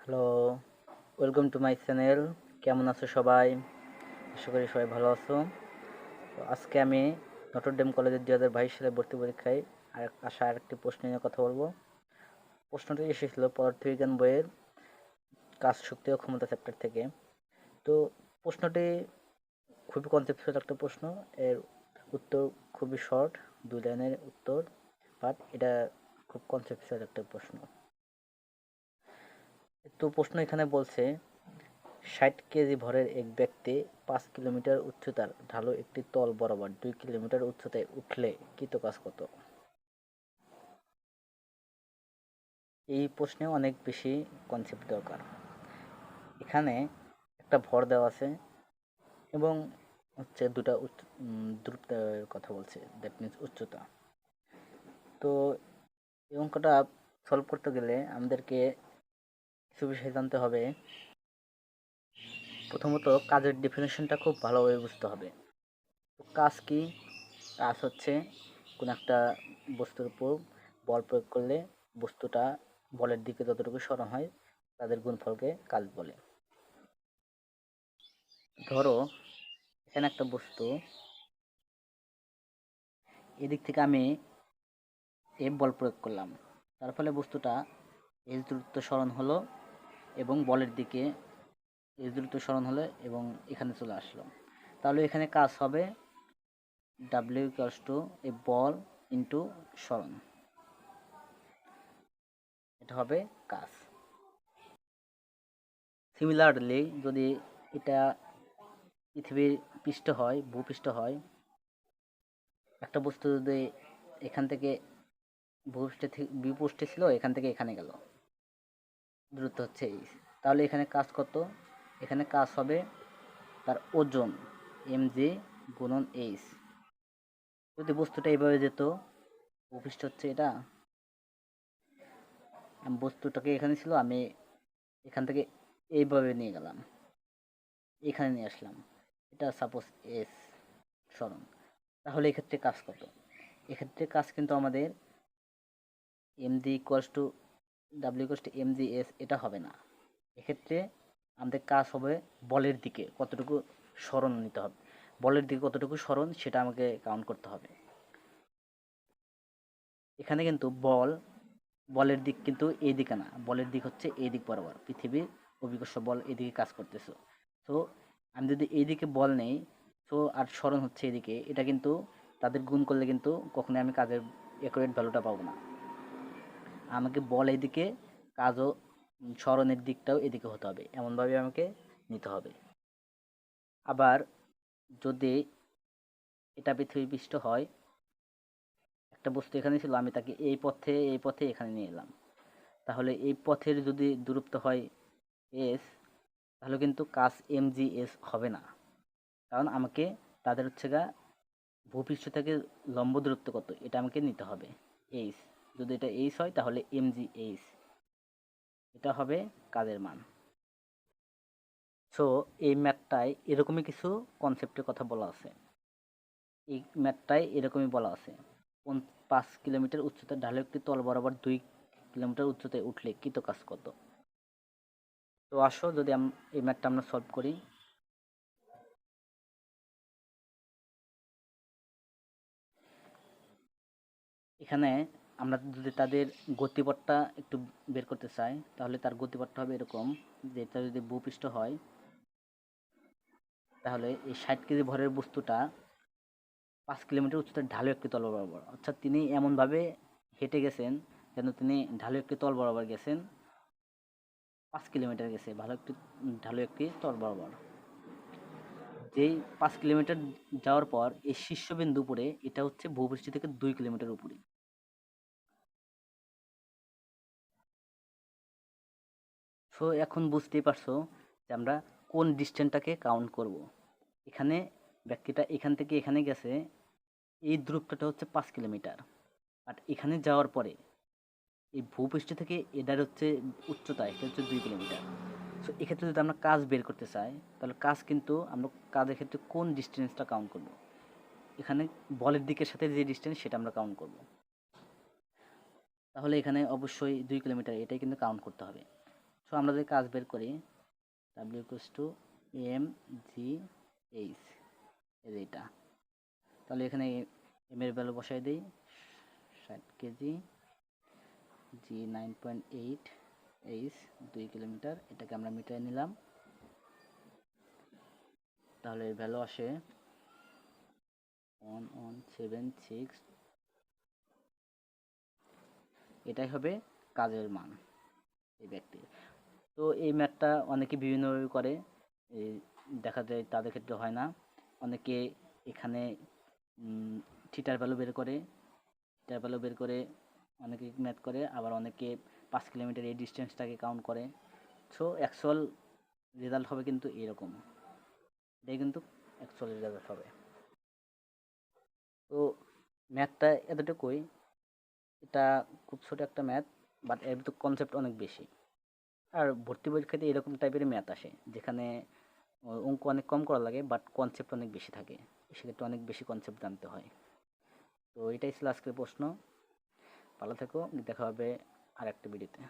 Hello, welcome to my channel. কেমন আছো সবাই? আশা করি সবাই ভালো আছো। তো আজকে আমি নটরডেম কলেজের 2022 সালে ভর্তি পরীক্ষায় আসা আরেকটি প্রশ্ন নিয়ে কথা বলবো। প্রশ্নটি এসেছিল পদার্থবিজ্ঞান বইয়ের কাজ, শক্তি ও ক্ষমতা চ্যাপ্টার থেকে। তো প্রশ্নটি খুবই কনসেপচুয়াল একটা প্রশ্ন। এর উত্তর খুবই শর্ট, 2 লাইনের উত্তর, বাট এটা খুব কনসেপচুয়াল একটা প্রশ্ন। তো প্রশ্ন এখানে বলছে 60 কেজি ভরের এক ব্যক্তি 5 কিলোমিটার উচ্চতার ঢালু একটি তল বরাবর 2 কিলোমিটার উচ্চতায় উঠলে কৃত কাজ কত? এই প্রশ্নে অনেক বেশি কনসেপ্ট দরকার। এখানে একটা ভর দেওয়া আছে এবং হচ্ছে দুটা দূরত্বের কথা বলছে, দ্যাট মিন্স উচ্চতা। তো এই অঙ্কটা সলভ করতে গেলে আমাদেরকে কিছু বিষয় জানতে হবে। প্রথমত কাজের ডেফিনেশনটা খুব ভালোভাবে বুঝতে হবে। তো কাজ কি? কাজ হচ্ছে কোনো একটা বস্তুর উপর বল প্রয়োগ করলে বস্তুটা বলের দিকে যতটুকু সরণ হয় তাদের গুণফলকে কাজ বলে। ধরো এখানে একটা বস্তু, এদিক থেকে আমি বল প্রয়োগ করলাম, তার ফলে বস্তুটা এস দ্রুত সরণ হলো এবং বলের দিকে এস দ্রুত সরণ হলো এবং এখানে চলে আসলো। তাহলে এখানে কাজ হবে ডাব্লিউ ইকুয়ালস টু এ বল ইন্টু সরণ, এটা হবে কাজ। সিমিলারলি যদি এটা পৃথিবীর পৃষ্ঠ হয়, ভূপৃষ্ঠ হয়, একটা বস্তু যদি এখান থেকে ভূপৃষ্ঠে ছিল, এখান থেকে এখানে গেল, দূরত্ব হচ্ছে এইচ, তাহলে এখানে কাজ কত? এখানে কাজ হবে তার ওজন mg গুণন এইচ। যদি বস্তুটা এইভাবে যেত, ভূপৃষ্ঠ হচ্ছে এটা, বস্তুটাকে এখানে ছিল, আমি এখান থেকে এইভাবে নিয়ে গেলাম, এখানে নিয়ে আসলাম, এটা সাপোজ এস সরণ, তাহলে এক্ষেত্রে কাজ কত? এক্ষেত্রে কাজ কিন্তু আমাদের mg equals to W equals two MG S এটা হবে না। এক্ষেত্রে আমাদের কাজ হবে বলের দিকে কতটুকু সরণ নিতে হবে, বলের দিকে কতটুকু সরণ সেটা আমাকে কাউন্ট করতে হবে। এখানে কিন্তু বলের দিক কিন্তু এই দিকে না, বলের দিক হচ্ছে এই দিক বরাবর, পৃথিবীর অভিকর্ষ বল এদিকে কাজ করতেছে। তো আমি যদি এইদিকে বল নেই, তো আর সরণ হচ্ছে এদিকে, এটা কিন্তু তাদের গুণ করলে কিন্তু কখনোই আমি কাজের অ্যাকুরেট ভ্যালুটা পাবো না। আমাকে বল এদিকে, কাজও সরণের দিকটাও এদিকে হতে হবে, এমনভাবে আমাকে নিতে হবে। আবার যদি এটা পৃথিবী পৃষ্ঠ হয়, একটা বস্তু এখানে ছিল, আমি তাকে এই পথে এখানে নিয়ে এলাম, তাহলে এই পথের যদি দূরত্ব হয় এস, তাহলে কিন্তু কাজ এমজিএস হবে না, কারণ আমাকে তাদের হচ্ছে গা ভূপৃষ্ঠ থেকে লম্ব দূরত্ব কত এটা আমাকে নিতে হবে এইচ। যদি এটা এইচ হয় তাহলে এমজিএইচ, এটা হবে কাজের মান। সো এই ম্যাথটায় এরকমই কিছু কনসেপ্টের কথা বলা আছে। এই ম্যাথটায় এরকমই বলা আছে 5 কিলোমিটার উচ্চতার ঢালু একটি তল বরাবর 2 কিলোমিটার উচ্চতায় উঠলে কৃত কাজ কত? তো আসো যদি এই ম্যাথটা আমরা সলভ করি। এখানে আমরা যদি তাদের গতিপথটা একটু বের করতে চাই, তাহলে তার গতিপথটা হবে এরকম, যে এটা যদি ভূপৃষ্ঠ হয়, তাহলে এই 60 কেজি ভরের বস্তুটা 5 কিলোমিটার উচ্চতার ঢালু একটি তল বরাবর, অর্থাৎ তিনি এমনভাবে হেঁটে গেছেন যেন তিনি ঢালু একটি তল বরাবর গেছেন, 5 কিলোমিটার গেছে ভালো একটি ঢালু একটি তল বরাবর। যেই 5 কিলোমিটার যাওয়ার পর এই শীর্ষবিন্দু উপরে, এটা হচ্ছে ভূপৃষ্ঠ থেকে 2 কিলোমিটার উপরে। সো এখন বুঝতেই পারছো যে আমরা কোন ডিস্টেন্সটাকে কাউন্ট করব। এখানে ব্যক্তিটা এখান থেকে এখানে গেছে, এই দূরত্বটা হচ্ছে 5 কিলোমিটার, বাট এখানে যাওয়ার পরে এই ভূপৃষ্ঠ থেকে এটার হচ্ছে উচ্চতা, এটা হচ্ছে 2 কিলোমিটার। সো এক্ষেত্রে যদি আমরা কাজ বের করতে চাই, তাহলে কাজ কিন্তু আমরা কাজের ক্ষেত্রে কোন ডিস্টেন্সটা কাউন্ট করব, এখানে বলের দিকের সাথে যে ডিস্টেন্স সেটা আমরা কাউন্ট করব। তাহলে এখানে অবশ্যই 2 কিলোমিটার এটাই কিন্তু কাউন্ট করতে হবে। সো আমরা যদি কাজ বের করি W equals to M G H এইটা, তাহলে এখানে এম এর ভ্যালু বসাই দিই 60 কেজি, জি 9.8, এইচ 2 কিলোমিটার, এটাকে আমরা মিটারে নিলাম, তাহলে এর ভ্যালু আসে 1176, এটাই হবে কাজের মান এই ব্যক্তির। তো এই ম্যাথটা অনেকে বিভিন্নভাবে করে, এই দেখা যায় তাদের ক্ষেত্রে হয় না। অনেকে এখানে থিটার ভ্যালু বের করে, থিটার ভ্যালু বের করে অনেকে ম্যাথ করে, আবার অনেকে 5 কিলোমিটার এই ডিস্টেন্সটাকে কাউন্ট করে। সো অ্যাকচুয়াল রেজাল্ট হবে কিন্তু এরকম, এটাই কিন্তু অ্যাকচুয়াল রেজাল্ট হবে। তো ম্যাথটা এতটুকুই, এটা খুব ছোট একটা ম্যাথ, বাট এর ভিতর কনসেপ্ট অনেক বেশি। আর ভর্তি পরীক্ষাতে এরকম টাইপের ম্যাথ আসে যেখানে অঙ্ক অনেক কম করা লাগে বাট কনসেপ্ট অনেক বেশি থাকে, সেক্ষেত্রে অনেক বেশি কনসেপ্ট জানতে হয়। তো এটাই ছিল আজকের প্রশ্ন। ভালো থেকো, দেখা হবে আর একটা ভিডিওতে।